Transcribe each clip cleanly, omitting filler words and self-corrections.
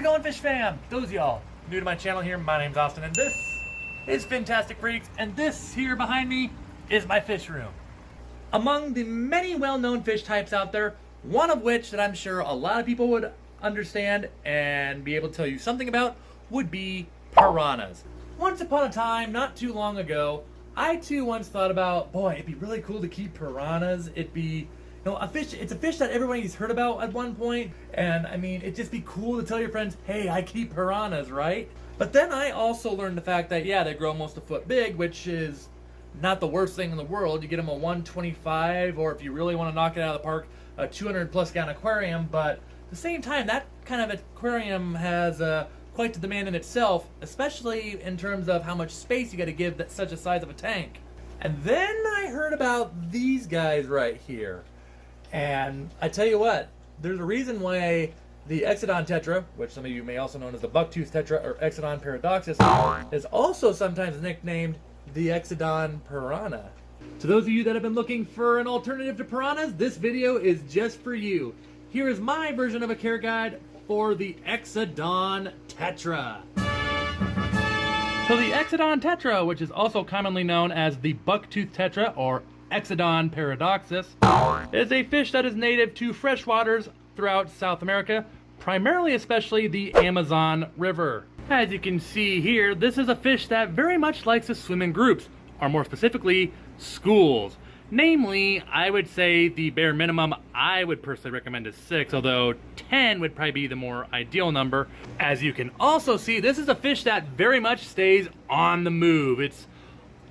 going, fish fam? Those of y'all new to my channel here, my name's Austin, and this is Fintastic Freaks, and this here behind me is my fish room. Among the many well-known fish types out there, one of which that I'm sure a lot of people would understand and be able to tell you something about would be piranhas. Once upon a time, not too long ago, I too once thought about, boy, it'd be really cool to keep piranhas. It'd be, a fish, it's a fish that everybody's heard about at one point, and I mean, it'd just be cool to tell your friends, hey, I keep piranhas, right? But then I also learned the fact that, yeah, they grow almost a foot big, which is not the worst thing in the world. You get them a 125, or if you really want to knock it out of the park, a 200 plus gallon aquarium, but at the same time, that kind of aquarium has quite the demand in itself, especially in terms of how much space you got to give that such a size of a tank. And then I heard about these guys right here. And I tell you what, there's a reason why the Exodon Tetra, which some of you may also know as the Bucktooth Tetra or Exodon Paradoxis, is also sometimes nicknamed the Exodon Piranha. To those of you that have been looking for an alternative to piranhas, this video is just for you. Here is my version of a care guide for the Exodon Tetra. So the Exodon Tetra, which is also commonly known as the Bucktooth Tetra or Exodon Paradoxis, is a fish that is native to fresh waters throughout South America, primarily especially the Amazon River. As you can see here, this is a fish that very much likes to swim in groups, or more specifically, schools. Namely, I would say the bare minimum I would personally recommend is 6, although 10 would probably be the more ideal number. As you can also see, this is a fish that very much stays on the move. It's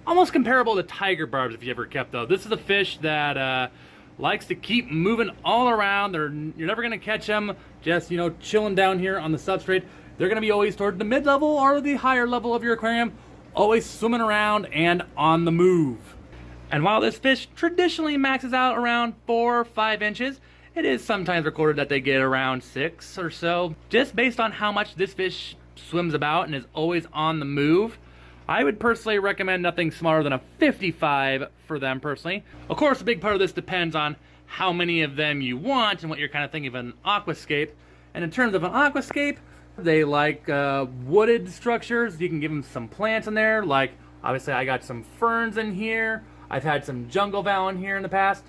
almost comparable to tiger barbs if you ever kept those. This is a fish that likes to keep moving all around. You're never gonna catch them just, chilling down here on the substrate. They're gonna be always toward the mid-level or the higher level of your aquarium, always swimming around and on the move. And while this fish traditionally maxes out around 4 or 5 inches, it is sometimes recorded that they get around 6 or so. Just based on how much this fish swims about and is always on the move, I would personally recommend nothing smaller than a 55 for them personally. Of course, a big part of this depends on how many of them you want and what you're kind of thinking of an aquascape. And in terms of an aquascape, they like wooded structures. You can give them some plants in there, like obviously I got some ferns in here. I've had some jungle val in here in the past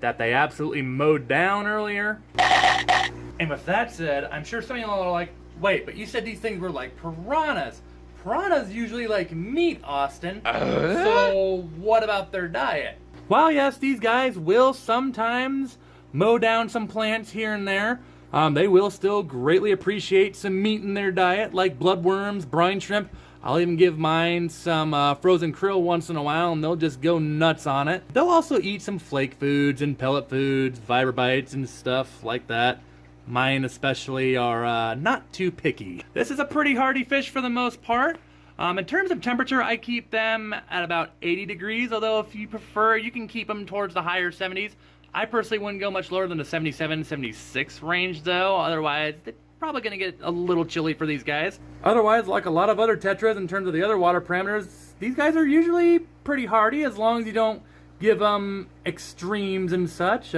that they absolutely mowed down earlier. And with that said, I'm sure some of y'all are like, wait, but you said these things were like piranhas. Piranhas usually like meat, Austin. So what about their diet? Well, yes, these guys will sometimes mow down some plants here and there. They will still greatly appreciate some meat in their diet, like bloodworms, brine shrimp. I'll even give mine some frozen krill once in a while, and they'll just go nuts on it. They'll also eat some flake foods and pellet foods, vibrobites and stuff like that. Mine especially are not too picky. This is a pretty hardy fish for the most part. In terms of temperature, I keep them at about 80 degrees, although if you prefer, you can keep them towards the higher 70s. I personally wouldn't go much lower than the 77, 76 range though, otherwise they're probably gonna get a little chilly for these guys. Otherwise, like a lot of other tetras in terms of the other water parameters, these guys are usually pretty hardy as long as you don't give them extremes and such.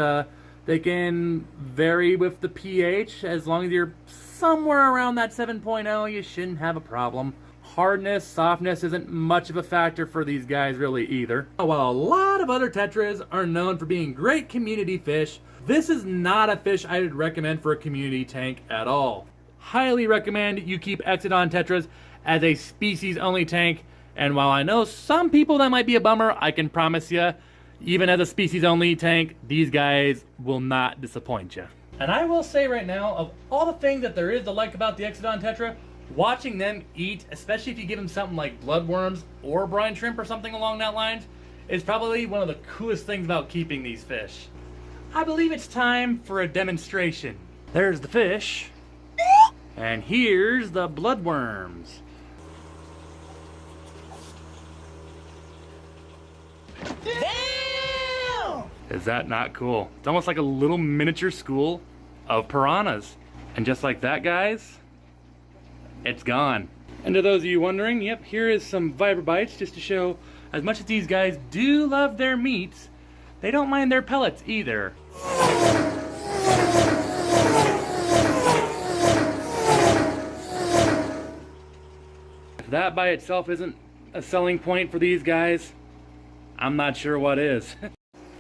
They can vary with the pH. As long as you're somewhere around that 7.0, you shouldn't have a problem. Hardness, softness isn't much of a factor for these guys really either. While a lot of other tetras are known for being great community fish, this is not a fish I would recommend for a community tank at all. Highly recommend you keep Exodon Tetras as a species-only tank, and while I know some people that might be a bummer, I can promise you, even as a species-only tank, these guys will not disappoint you. And I will say right now, of all the things that there is to like about the Exodon Tetra, watching them eat, especially if you give them something like bloodworms or brine shrimp or something along that lines, is probably one of the coolest things about keeping these fish. I believe it's time for a demonstration. There's the fish, and here's the bloodworms. Damn! Is that not cool? It's almost like a little miniature school of piranhas. And just like that, guys, it's gone. And to those of you wondering, yep, here is some vibrobites just to show as much as these guys do love their meats, they don't mind their pellets either. If that by itself isn't a selling point for these guys, I'm not sure what is.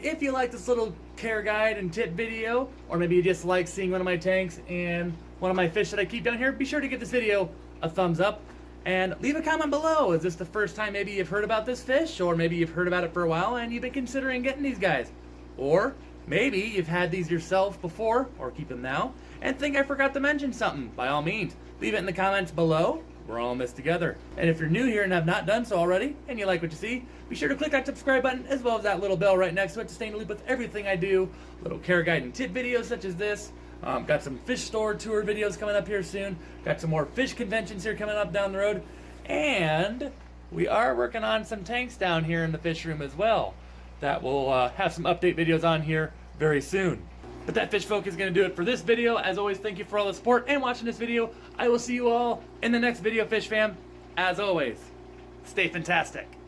If you like this little care guide and tip video, or maybe you just like seeing one of my tanks and one of my fish that I keep down here, be sure to give this video a thumbs up and leave a comment below. Is this the first time maybe you've heard about this fish, or maybe you've heard about it for a while and you've been considering getting these guys? Or maybe you've had these yourself before, or keep them now, and think I forgot to mention something. By all means, leave it in the comments below. We're all in this together. And if you're new here and have not done so already, and you like what you see, be sure to click that subscribe button as well as that little bell right next to it to stay in the loop with everything I do. Little care guide and tip videos such as this. Got some fish store tour videos coming up here soon. Got some more fish conventions here coming up down the road. And we are working on some tanks down here in the fish room as well that will have some update videos on here very soon. But that, fish folk, is going to do it for this video. As always, thank you for all the support and watching this video. I will see you all in the next video, fish fam. As always, stay fantastic.